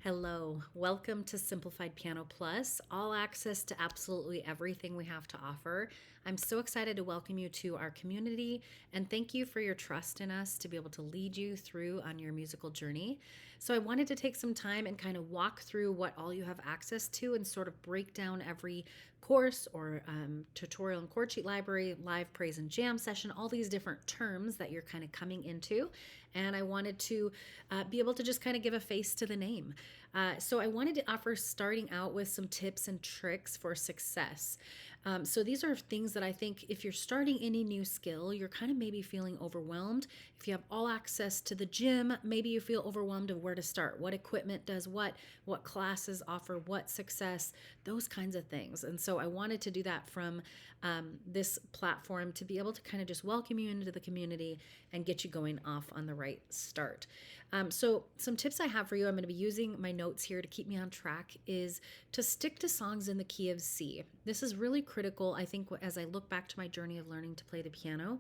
Hello, welcome to Simplified Piano Plus, all access to absolutely everything we have to offer. I'm so excited to welcome you to our community and thank you for your trust in us to be able to lead you through on your musical journey. So, I wanted to take some time and kind of walk through what all you have access to and sort of break down every course or tutorial and chord sheet library, live praise and jam session, all these different terms that you're kind of coming into. And I wanted to be able to just kind of give a face to the name. So I wanted to offer starting out with some tips and tricks for success. So these are things that I think if you're starting any new skill, you're kind of maybe feeling overwhelmed. If you have all access to the gym, maybe you feel overwhelmed of where to start, what equipment does what classes offer what success, those kinds of things. And so I wanted to do that from this platform to be able to kind of just welcome you into the community and get you going off on the right start. So some tips I have for you, I'm going to be using my notes here to keep me on track, is to stick to songs in the key of C. This is really critical, I think, as I look back to my journey of learning to play the piano.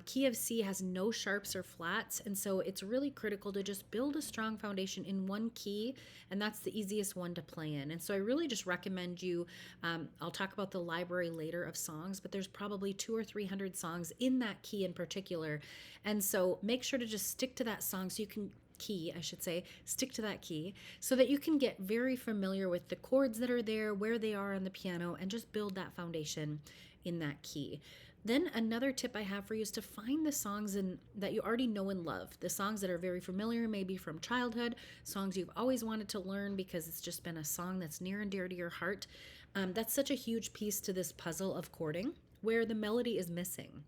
Key of C has no sharps or flats, and so it's really critical to just build a strong foundation in one key, and that's the easiest one to play in. And so I really just recommend you, I'll talk about the library later of songs, but there's probably 200 or 300 songs in that key in particular. And so make sure to just stick to that song so you can stick to that key so that you can get very familiar with the chords that are there, where they are on the piano, and just build that foundation in that key. Then another tip I have for you is to find the songs that you already know and love, the songs that are very familiar, maybe from childhood, songs you've always wanted to learn because it's just been a song that's near and dear to your heart. That's such a huge piece to this puzzle of chording where the melody is missing.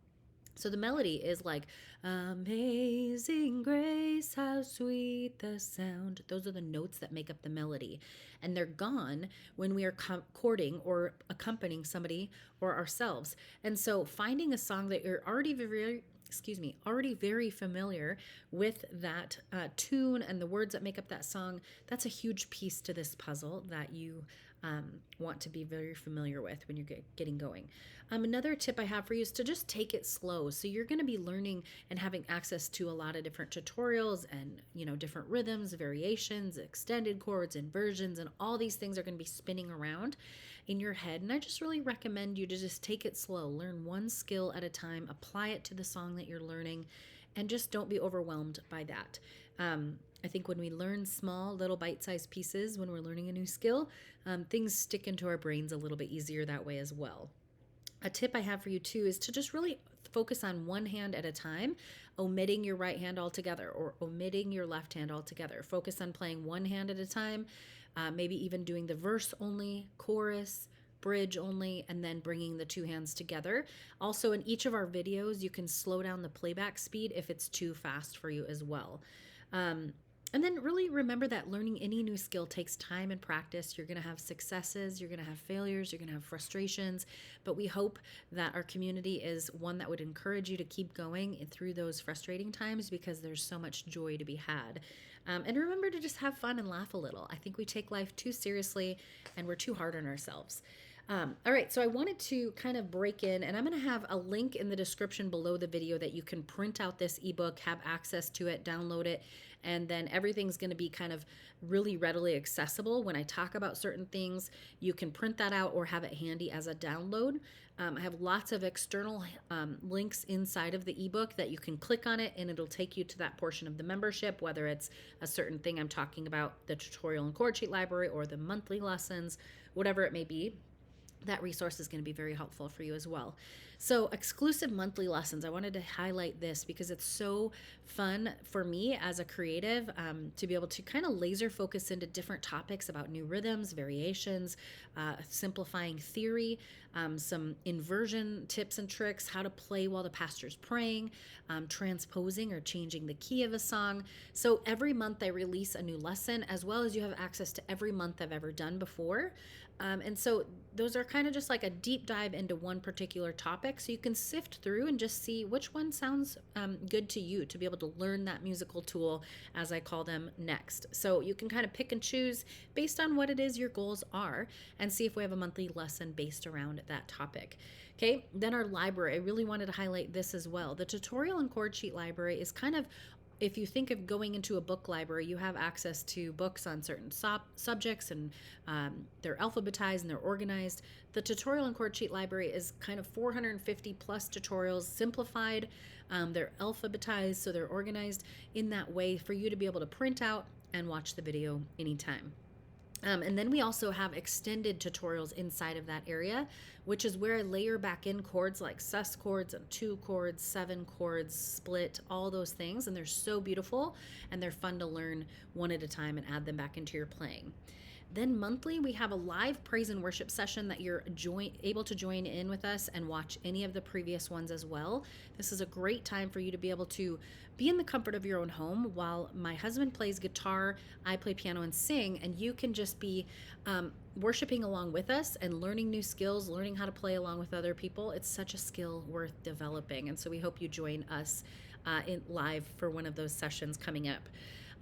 So the melody is like, Amazing Grace, how sweet the sound. Those are the notes that make up the melody. And they're gone when we are chording or accompanying somebody or ourselves. And so finding a song that you're already very familiar with that tune and the words that make up that song, that's a huge piece to this puzzle that you want to be very familiar with when you're getting going. Another tip I have for you is to just take it slow. So you're going to be learning and having access to a lot of different tutorials and, different rhythms, variations, extended chords, inversions, and all these things are going to be spinning around in your head. And I just really recommend you to just take it slow, learn one skill at a time, apply it to the song that you're learning, and just don't be overwhelmed by that. I think when we learn small, little bite-sized pieces, when we're learning a new skill, things stick into our brains a little bit easier that way as well. A tip I have for you too is to just really focus on one hand at a time, omitting your right hand altogether or omitting your left hand altogether. Focus on playing one hand at a time, maybe even doing the verse only, chorus, bridge only, and then bringing the two hands together. Also, in each of our videos, you can slow down the playback speed if it's too fast for you as well. And then really remember that learning any new skill takes time and practice. You're going to have successes, you're going to have failures, you're going to have frustrations, but we hope that our community is one that would encourage you to keep going through those frustrating times because there's so much joy to be had. And remember to just have fun and laugh a little. I think we take life too seriously and we're too hard on ourselves. All right, so I wanted to kind of break in, and I'm going to have a link in the description below the video that you can print out this ebook, have access to it, download it, and then everything's going to be kind of really readily accessible. When I talk about certain things, you can print that out or have it handy as a download. I have lots of external links inside of the ebook that you can click on it and it'll take you to that portion of the membership, whether it's a certain thing I'm talking about, the tutorial and chord sheet library or the monthly lessons, whatever it may be. That resource is going to be very helpful for you as well. So exclusive monthly lessons, I wanted to highlight this because it's so fun for me as a creative to be able to kind of laser focus into different topics about new rhythms, variations, simplifying theory, some inversion tips and tricks, how to play while the pastor's praying, transposing or changing the key of a song. So every month I release a new lesson, as well as you have access to every month I've ever done before. And so those are kind of just like a deep dive into one particular topic. So you can sift through and just see which one sounds good to you to be able to learn that musical tool, as I call them, next. So you can kind of pick and choose based on what it is your goals are and see if we have a monthly lesson based around that topic. Okay, then our library, I really wanted to highlight this as well. The tutorial and chord sheet library is kind of if you think of going into a book library, you have access to books on certain subjects, and they're alphabetized and they're organized. The tutorial and chord sheet library is kind of 450 plus tutorials, simplified. They're alphabetized, so they're organized in that way for you to be able to print out and watch the video anytime. And then we also have extended tutorials inside of that area, which is where I layer back in chords like sus chords and 2 chords, 7 chords, split, all those things. And they're so beautiful and they're fun to learn one at a time and add them back into your playing. Then monthly, we have a live praise and worship session that you're able to join in with us and watch any of the previous ones as well. This is a great time for you to be able to be in the comfort of your own home while my husband plays guitar, I play piano and sing, and you can just be worshiping along with us and learning new skills, learning how to play along with other people. It's such a skill worth developing, and so we hope you join us in live for one of those sessions coming up.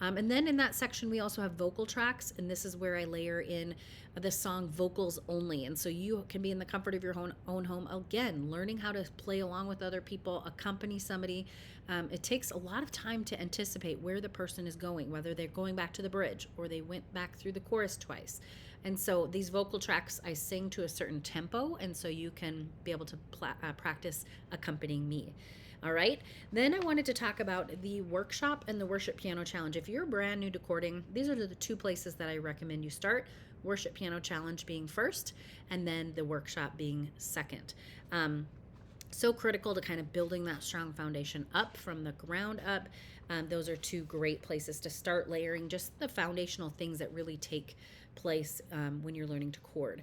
And then in that section, we also have vocal tracks, and this is where I layer in the song vocals only. And so you can be in the comfort of your own home, again, learning how to play along with other people, accompany somebody. It takes a lot of time to anticipate where the person is going, whether they're going back to the bridge or they went back through the chorus twice. And so these vocal tracks, I sing to a certain tempo, and so you can be able to practice accompanying me. All right. Then I wanted to talk about the workshop and the worship piano challenge. If you're brand new to chording, these are the 2 places that I recommend you start. Worship piano challenge being first, and then the workshop being second. So critical to kind of building that strong foundation up from the ground up. Those are 2 great places to start layering just the foundational things that really take place when you're learning to chord.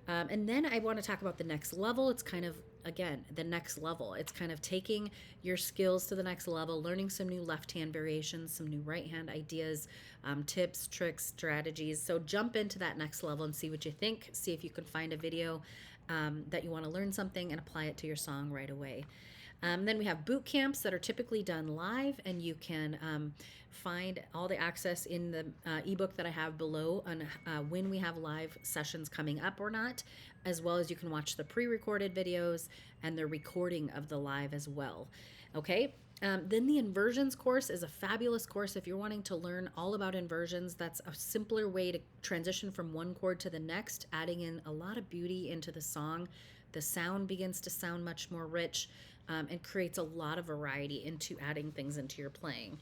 And then I want to talk about the next level. It's kind of, again, the next level. It's kind of taking your skills to the next level, learning some new left hand variations, some new right hand ideas, tips, tricks, strategies. So jump into that next level and see what you think. See if you can find a video that you want to learn something and apply it to your song right away. Then we have boot camps that are typically done live, and you can find all the access in the ebook that I have below on when we have live sessions coming up or not, as well as you can watch the pre-recorded videos and the recording of the live as well. Okay. Then the inversions course is a fabulous course if you're wanting to learn all about inversions. That's a simpler way to transition from one chord to the next, adding in a lot of beauty into the song. The sound begins to sound much more rich and creates a lot of variety into adding things into your playing.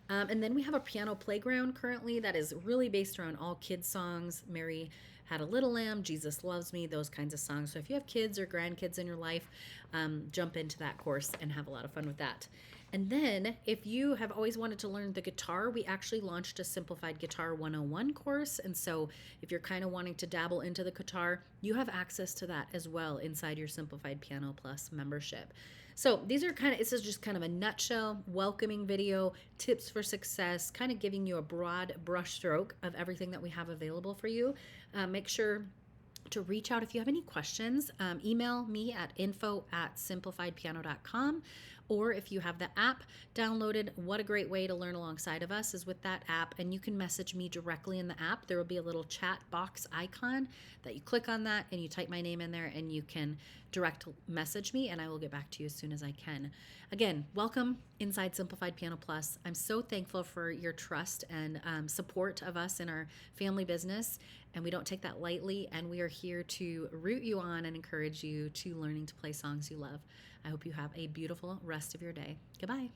And then we have a piano playground currently that is really based around all kids songs. Mary Had a Little Lamb, Jesus Loves Me, those kinds of songs. So if you have kids or grandkids in your life, jump into that course and have a lot of fun with that. And then if you have always wanted to learn the guitar, we actually launched a Simplified Guitar 101 course. And so if you're kind of wanting to dabble into the guitar, you have access to that as well inside your Simplified Piano Plus membership. So these are this is just kind of a nutshell, welcoming video, tips for success, kind of giving you a broad brushstroke of everything that we have available for you. Make sure to reach out if you have any questions. Email me at info@simplifiedpiano.com. Or if you have the app downloaded, what a great way to learn alongside of us is with that app. And you can message me directly in the app. There will be a little chat box icon that you click on that and you type my name in there and you can direct message me and I will get back to you as soon as I can. Again, welcome inside Simplified Piano Plus. I'm so thankful for your trust and support of us in our family business. And we don't take that lightly. And we are here to root you on and encourage you to learning to play songs you love. I hope you have a beautiful rest of your day. Goodbye.